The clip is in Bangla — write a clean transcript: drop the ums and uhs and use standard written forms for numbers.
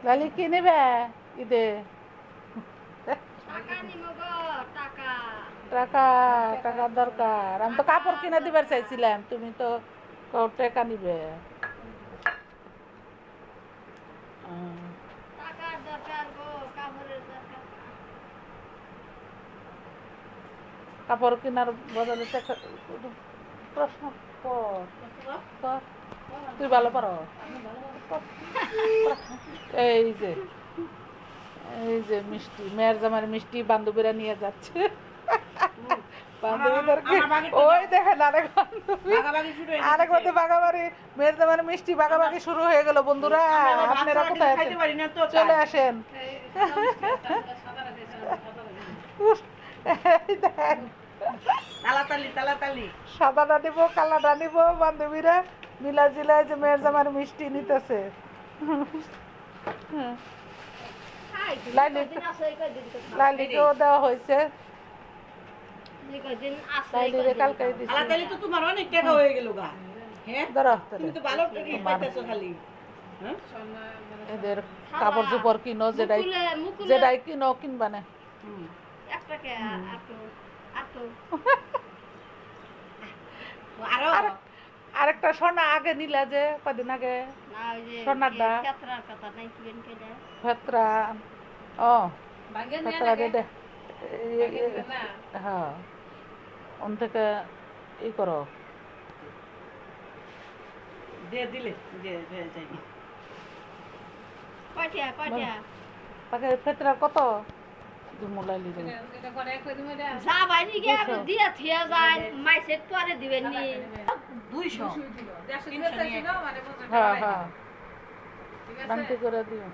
লালি কি নেবে ঈদে? টাকা নিব গো, টাকা। টাকা টাকার দরকার। আমি তো কাপড় কিনে দিবার চাইছিলাম, তুমি তো টাকা নিবে। টাকার দরকার গো, কাপড়ের দরকার। কাপড় কেনার বদলে টাকা প্রশ্ন কর কর। তুই ভালো পারো। এই যে এই যে মিষ্টি, মেয়ের জামার মিষ্টি বান্ধবীরা নিয়ে যাচ্ছে। বান্ধবীদেরকে ওই দেখেন আরেক বান্ধবী আরেক মধ্যে বাগাবাড়ি, মেয়ের জামার মিষ্টি বাগাবাগি শুরু হয়ে গেল। বন্ধুরা আপনারা কোথায় আছেন? চলে আসেন। এই দেখেন সাদাটা নিব, কালাটা নিব, বান্ধবীরা মিলা জিলায় যে মেয়ের জামার মিষ্টি নিতেছে। লাইলিকেও দেওয়া হয়েছে। লাইলিরে কালকে দিছি। তোমার অনেক টাকা হয়ে গেল গা। হ্যাঁ ধরো তুমি তো ভালো পাইতেছো খালি। হ্যাঁ এদের কাপড় চোপড় কিনো, যেটাই কিনো কিনবা না। আরেকটা সোনা আগে নিলা যে কদিন আগে, সোনারটা ভেতরা। ও ভেতরা দে হ্যাঁ, ওন থেকে ই করো। দিয়ে দিলে তাকে ভেতরা কত মোলাইলি রে যা বাইনি গে দিয়া থিয়া যায় মাইসেট পরে দিবেন নি 200 হ্যাঁ হ্যাঁ বান্টি করে দিও।